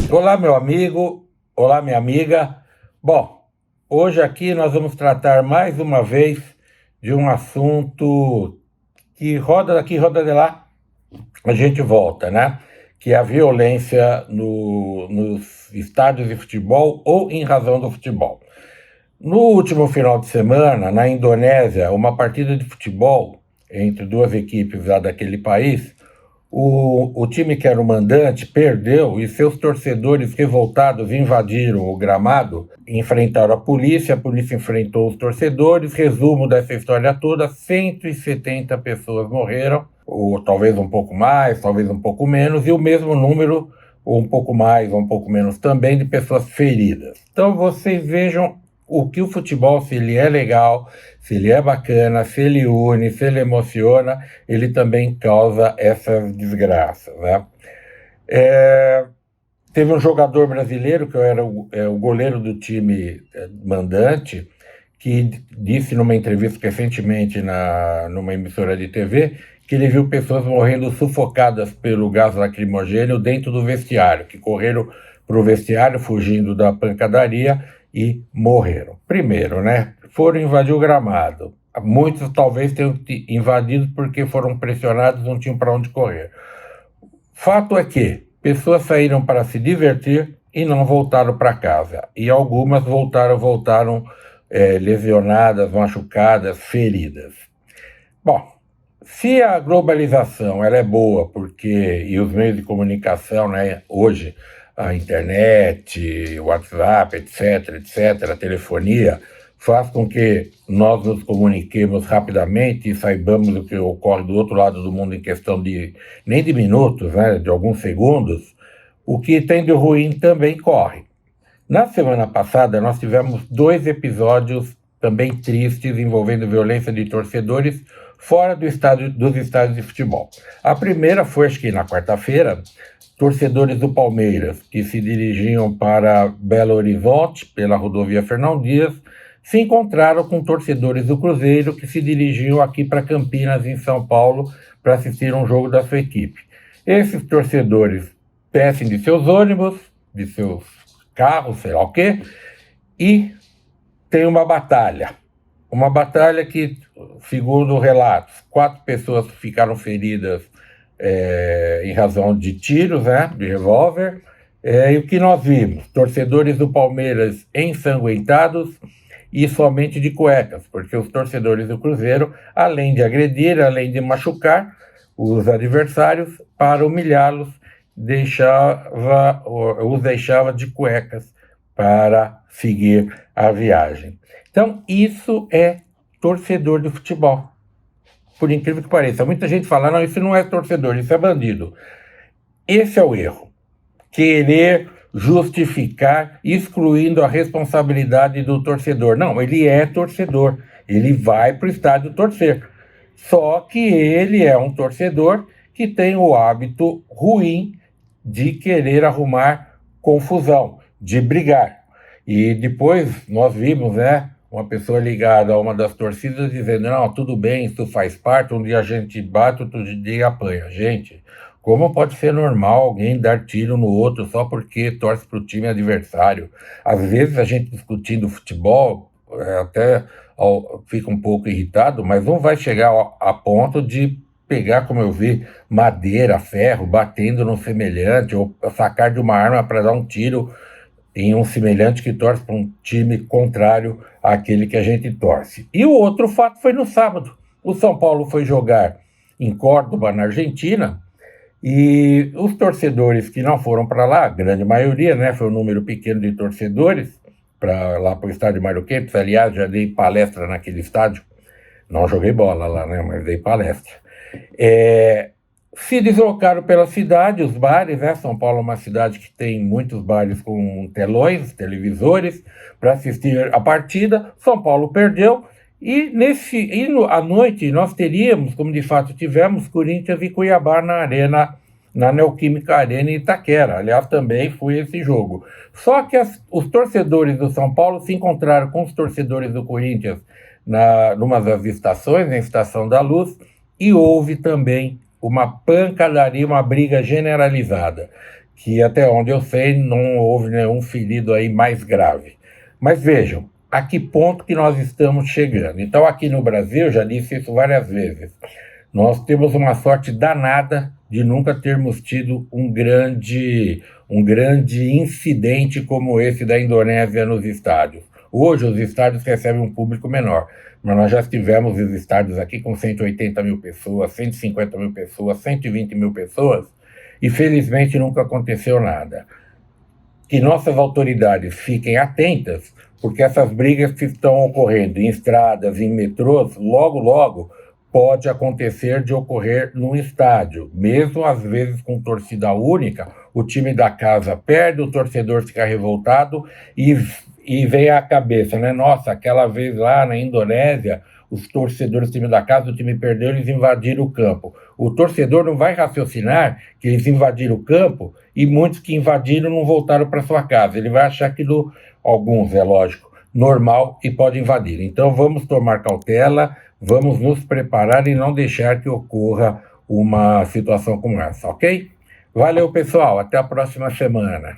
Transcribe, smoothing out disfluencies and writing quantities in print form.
Olá, meu amigo. Olá, minha amiga. Bom, hoje aqui nós vamos tratar mais uma vez de um assunto que roda daqui, roda de lá, a gente volta, né? Que é a violência nos estádios de futebol ou em razão do futebol. No último final de semana, na Indonésia, uma partida de futebol entre duas equipes lá daquele país, o time que era o mandante perdeu e seus torcedores revoltados invadiram o gramado, enfrentaram a polícia enfrentou os torcedores. Resumo dessa história toda: 170 pessoas morreram, ou talvez um pouco mais, talvez um pouco menos, e o mesmo número, ou um pouco mais, ou um pouco menos também, de pessoas feridas. Então vocês vejam o que o futebol, se ele é legal, se ele é bacana, se ele une, se ele emociona, ele também causa essas desgraças, né? Teve um jogador brasileiro, que era o goleiro do time mandante, que disse numa entrevista recentemente numa emissora de TV que ele viu pessoas morrendo sufocadas pelo gás lacrimogêneo dentro do vestiário, que correram para o vestiário fugindo da pancadaria e morreram. Primeiro, né? Foram invadir o gramado. Muitos talvez tenham invadido porque foram pressionados, não tinham para onde correr. Fato é que pessoas saíram para se divertir e não voltaram para casa. E algumas voltaram lesionadas, machucadas, feridas. Bom, se a globalização ela é boa e os meios de comunicação, né, hoje, a internet, o WhatsApp, etc., a telefonia, faz com que nós nos comuniquemos rapidamente e saibamos o que ocorre do outro lado do mundo em questão de, nem de minutos, né, de alguns segundos. O que tem de ruim também corre. Na semana passada, nós tivemos 2 episódios também tristes envolvendo violência de torcedores fora dos estádios de futebol. A primeira foi, acho que na quarta-feira, torcedores do Palmeiras, que se dirigiam para Belo Horizonte, pela rodovia Fernão Dias, se encontraram com torcedores do Cruzeiro que se dirigiam aqui para Campinas, em São Paulo, para assistir um jogo da sua equipe. Esses torcedores descem de seus ônibus, de seus carros, sei lá o quê, e tem uma batalha. Uma batalha que, segundo relatos, 4 pessoas ficaram feridas em razão de tiros, né, de revólver. E o que nós vimos? Torcedores do Palmeiras ensanguentados e somente de cuecas, porque os torcedores do Cruzeiro, além de agredir, além de machucar os adversários, para humilhá-los, os deixava de cuecas para seguir a viagem. Então, isso é torcedor de futebol. Por incrível que pareça, muita gente fala, não, isso não é torcedor, isso é bandido. Esse é o erro. Querer justificar excluindo a responsabilidade do torcedor. Não, ele é torcedor, ele vai para o estádio torcer. Só que ele é um torcedor que tem o hábito ruim de querer arrumar confusão, de brigar. E depois nós vimos, né, uma pessoa ligada a uma das torcidas dizendo, não, tudo bem, isso faz parte, um dia a gente bate, outro dia apanha. Gente, como pode ser normal alguém dar tiro no outro só porque torce para o time adversário? Às vezes a gente discutindo futebol, até fica um pouco irritado, mas não vai chegar a ponto de pegar, como eu vi, madeira, ferro, batendo no semelhante, ou sacar de uma arma para dar um tiro em um semelhante que torce para um time contrário àquele que a gente torce. E o outro fato foi no sábado. O São Paulo foi jogar em Córdoba, na Argentina, e os torcedores que não foram para lá, a grande maioria, né, foi um número pequeno de torcedores, para lá para o estádio Mário Kempis. Aliás, já dei palestra naquele estádio, não joguei bola lá, né, mas dei palestra. Se deslocaram pela cidade, os bares, né? São Paulo é uma cidade que tem muitos bares com telões, televisores, para assistir a partida. São Paulo perdeu, e à noite nós teríamos, como de fato tivemos, Corinthians e Cuiabá na Neoquímica Arena em Itaquera. Aliás, também foi esse jogo. Só que os torcedores do São Paulo se encontraram com os torcedores do Corinthians numa das estações, na Estação da Luz, e houve também uma pancadaria, uma briga generalizada. que até onde eu sei não houve nenhum ferido aí mais grave. Mas vejam, a que ponto que nós estamos chegando. Então aqui no Brasil, já disse isso várias vezes, nós temos uma sorte danada de nunca termos tido um grande incidente como esse da Indonésia nos estádios. Hoje os estádios recebem um público menor, mas nós já tivemos os estádios aqui com 180 mil pessoas, 150 mil pessoas, 120 mil pessoas, e felizmente nunca aconteceu nada. Que nossas autoridades fiquem atentas, porque essas brigas que estão ocorrendo em estradas, em metrôs, logo, logo, pode acontecer de ocorrer num estádio. Mesmo às vezes com torcida única, o time da casa perde, o torcedor fica revoltado e vem à cabeça, né? Nossa, aquela vez lá na Indonésia, os torcedores do time da casa, o time perdeu, eles invadiram o campo. O torcedor não vai raciocinar que eles invadiram o campo e muitos que invadiram não voltaram para sua casa. Ele vai achar aquilo, alguns, é lógico, normal e pode invadir. Então vamos tomar cautela, vamos nos preparar e não deixar que ocorra uma situação como essa, ok? Valeu, pessoal. Até a próxima semana.